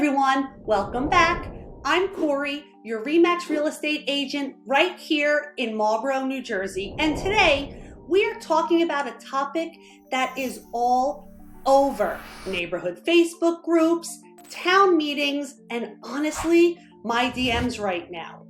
everyone, welcome back. I'm Corey, your RE/MAX real estate agent right here in Marlboro, New Jersey. And today we are talking about a topic that is all over neighborhood Facebook groups, town meetings, and honestly, my DMs right now.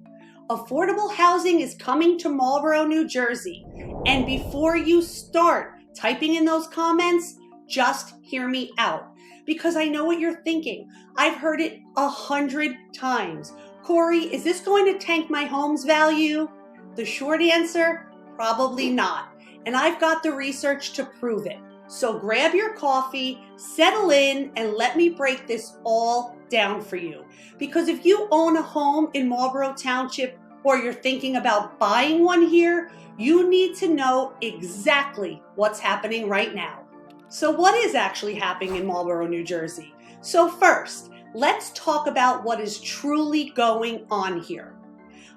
Affordable housing is coming to Marlboro, New Jersey. And before you start typing in those comments, just hear me out. Because I know what you're thinking. I've heard it 100 times. Corey, is this going to tank my home's value? The short answer, probably not. And I've got the research to prove it. So grab your coffee, settle in, and let me break this all down for you. Because if you own a home in Marlboro Township or you're thinking about buying one here, you need to know exactly what's happening right now. So what is actually happening in Marlboro, New Jersey? So first, let's talk about what is truly going on here.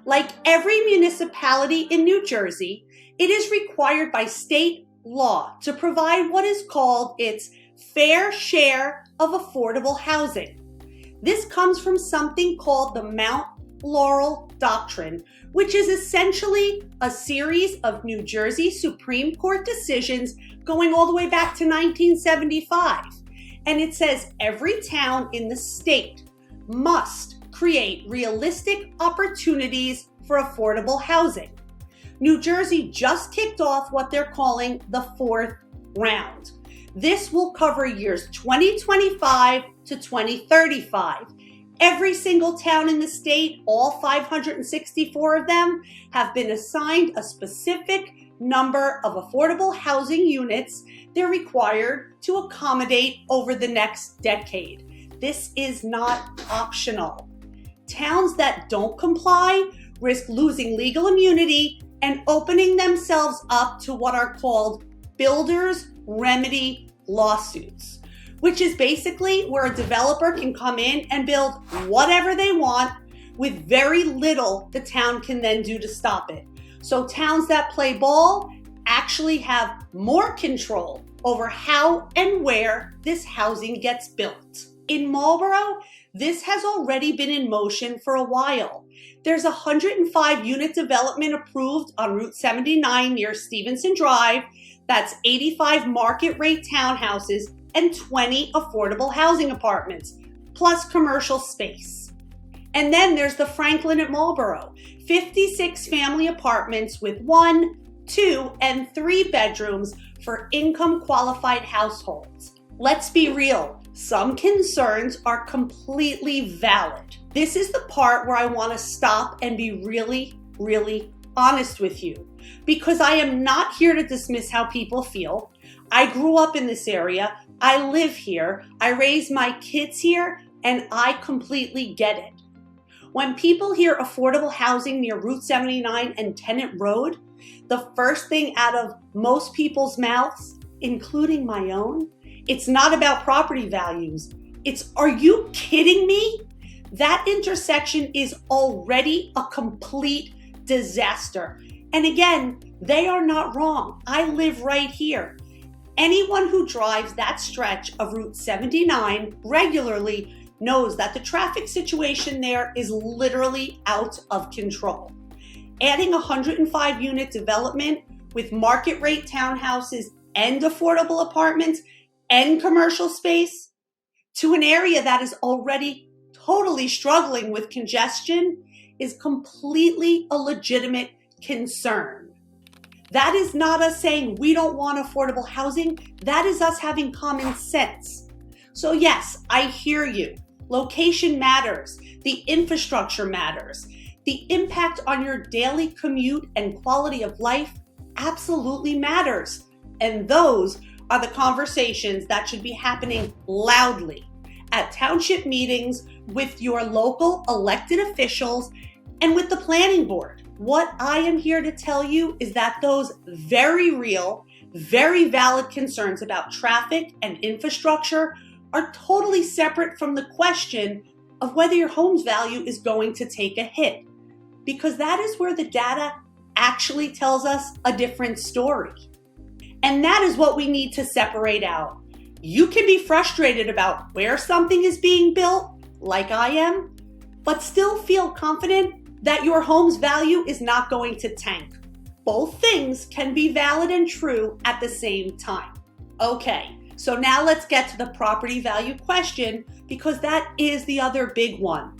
Like every municipality in New Jersey, it is required by state law to provide what is called its fair share of affordable housing. This comes from something called the Mount Laurel Doctrine, which is essentially a series of New Jersey Supreme Court decisions going all the way back to 1975. And it says every town in the state must create realistic opportunities for affordable housing. New Jersey just kicked off what they're calling the fourth round. This will cover years 2025 to 2035. Every single town in the state, all 564 of them, have been assigned a specific number of affordable housing units they're required to accommodate over the next decade. This is not optional. Towns that don't comply risk losing legal immunity and opening themselves up to what are called builders' remedy lawsuits, which is basically where a developer can come in and build whatever they want with very little the town can then do to stop it. So towns that play ball actually have more control over how and where this housing gets built. In Marlboro, this has already been in motion for a while. There's 105 unit development approved on Route 79 near Stevenson Drive. That's 85 market rate townhouses and 20 affordable housing apartments, plus commercial space. And then there's the Franklin at Marlboro, 56 family apartments with 1, 2, and 3 bedrooms for income qualified households. Let's be real, some concerns are completely valid. This is the part where I want to stop and be really, really honest with you, because I am not here to dismiss how people feel. I grew up in this area, I live here, I raise my kids here, and I completely get it. When people hear affordable housing near Route 79 and Tennant Road, the first thing out of most people's mouths, including my own, it's not about property values. It's, are you kidding me? That intersection is already a complete disaster. And again, they are not wrong. I live right here. Anyone who drives that stretch of Route 79 regularly knows that the traffic situation there is literally out of control. Adding 105 unit development with market rate townhouses and affordable apartments and commercial space to an area that is already totally struggling with congestion is completely a legitimate concern. That is not us saying we don't want affordable housing. That is us having common sense. So yes, I hear you. Location matters. The infrastructure matters. The impact on your daily commute and quality of life absolutely matters. And those are the conversations that should be happening loudly at township meetings with your local elected officials and with the planning board. What I am here to tell you is that those very real, very valid concerns about traffic and infrastructure are totally separate from the question of whether your home's value is going to take a hit, because that is where the data actually tells us a different story. And that is what we need to separate out. You can be frustrated about where something is being built, like I am, but still feel confident that your home's value is not going to tank. Both things can be valid and true at the same time. Okay, so now let's get to the property value question, because that is the other big one.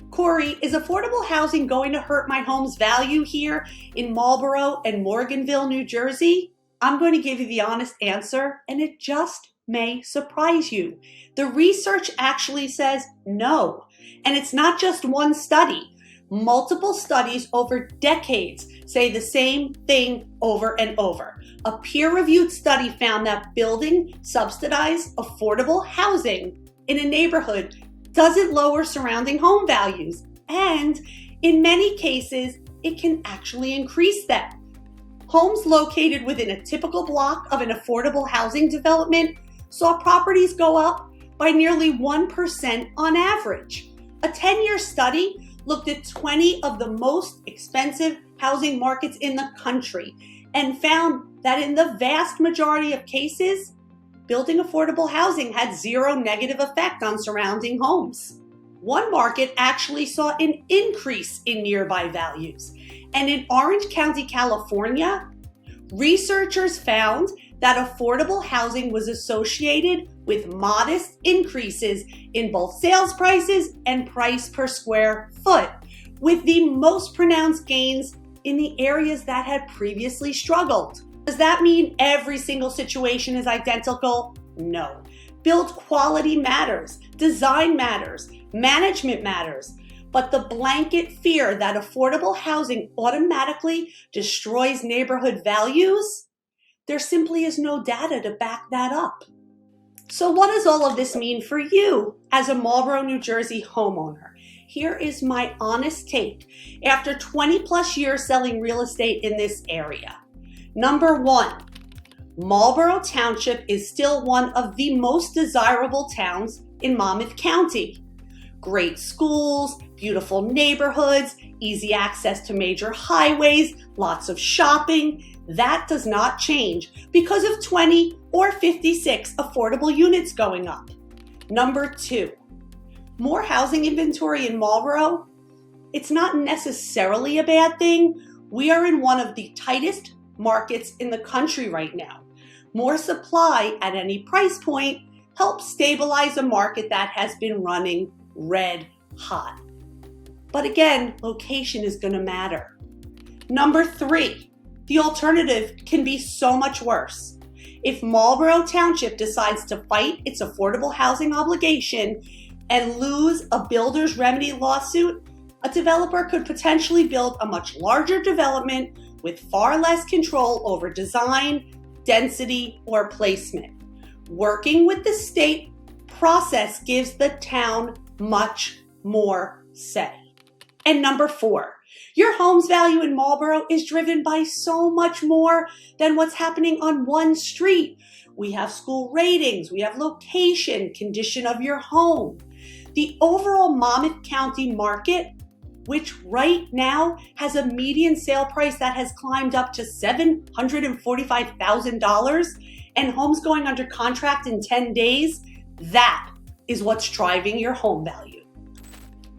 Corey, is affordable housing going to hurt my home's value here in Marlboro and Morganville, New Jersey? I'm going to give you the honest answer, and it just may surprise you. The research actually says no, and it's not just one study. Multiple studies over decades say the same thing over and over. A peer-reviewed study found that building subsidized affordable housing in a neighborhood doesn't lower surrounding home values, and in many cases, it can actually increase them. Homes located within a typical block of an affordable housing development saw properties go up by nearly 1% on average. A 10-year study looked at 20 of the most expensive housing markets in the country and found that in the vast majority of cases, building affordable housing had zero negative effect on surrounding homes. One market actually saw an increase in nearby values. And in Orange County, California, researchers found that affordable housing was associated with modest increases in both sales prices and price per square foot, with the most pronounced gains in the areas that had previously struggled. Does that mean every single situation is identical? No. Build quality matters, design matters, management matters, but the blanket fear that affordable housing automatically destroys neighborhood values, there simply is no data to back that up. So what does all of this mean for you as a Marlboro, New Jersey homeowner? Here is my honest take after 20 plus years selling real estate in this area. Number one, Marlboro Township is still one of the most desirable towns in Monmouth County. Great schools, beautiful neighborhoods, easy access to major highways, lots of shopping. That does not change because of 20 or 56 affordable units going up. Number two, more housing inventory in Marlboro. It's not necessarily a bad thing. We are in one of the tightest markets in the country right now. More supply at any price point helps stabilize a market that has been running red hot. But again, location is going to matter. Number three, the alternative can be so much worse. If Marlboro Township decides to fight its affordable housing obligation and lose a builder's remedy lawsuit, a developer could potentially build a much larger development with far less control over design, density, or placement. Working with the state process gives the town much more say. And number four, your home's value in Marlboro is driven by so much more than what's happening on one street. We have school ratings, we have location, condition of your home. The overall Monmouth County market, which right now has a median sale price that has climbed up to $745,000 and homes going under contract in 10 days, that is what's driving your home value.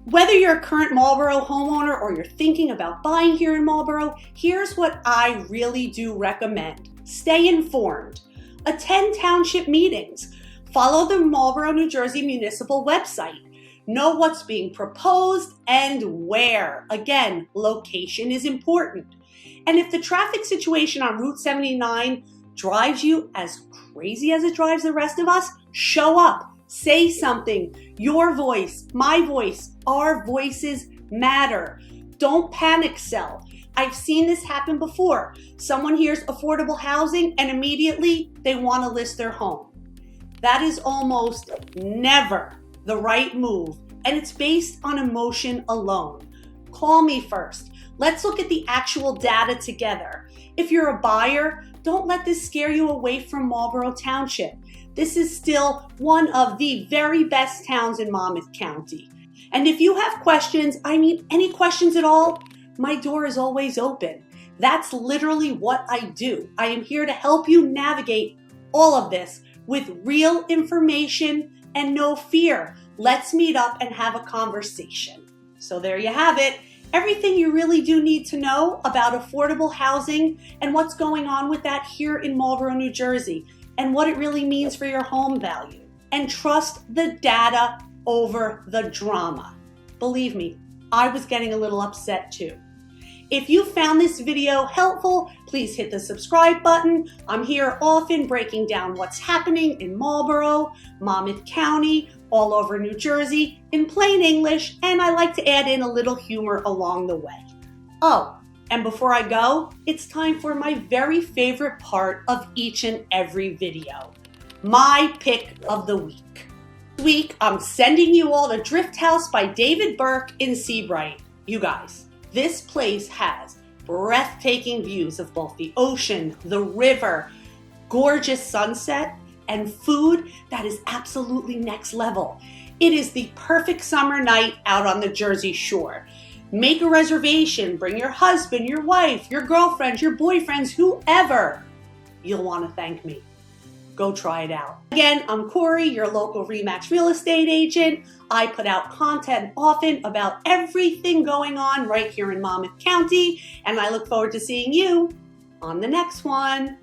Whether you're a current Marlboro homeowner or you're thinking about buying here in Marlboro, here's what I really do recommend. Stay informed. Attend township meetings. Follow the Marlboro, New Jersey municipal website. Know what's being proposed and where. Again, location is important. And if the traffic situation on Route 79 drives you as crazy as it drives the rest of us, show up. Say something. Your voice, my voice, our voices matter. Don't panic sell. I've seen this happen before. Someone hears affordable housing and immediately they want to list their home. That is almost never the right move, and it's based on emotion alone. Call me first. Let's look at the actual data together. If you're a buyer, don't let this scare you away from Marlboro Township. This is still one of the very best towns in Monmouth County. And if you have questions, any questions at all, my door is always open. That's literally what I do. I am here to help you navigate all of this with real information and no fear. Let's meet up and have a conversation. So there you have it. Everything you really do need to know about affordable housing and what's going on with that here in Marlboro, New Jersey, and what it really means for your home value. And trust the data over the drama. Believe me, I was getting a little upset too. If you found this video helpful, please hit the subscribe button. I'm here often breaking down what's happening in Marlboro, Monmouth County, all over New Jersey in plain English, and I like to add in a little humor along the way. Oh, and before I go, it's time for my very favorite part of each and every video, my pick of the week. This week, I'm sending you all to Drift House by David Burke in Seabright. You guys, this place has breathtaking views of both the ocean, the river, gorgeous sunset, and food that is absolutely next level. It is the perfect summer night out on the Jersey Shore. Make a reservation, bring your husband, your wife, your girlfriends, your boyfriends, whoever. You'll want to thank me. Go try it out. Again, I'm Corey, your local RE/MAX real estate agent. I put out content often about everything going on right here in Monmouth County, and I look forward to seeing you on the next one.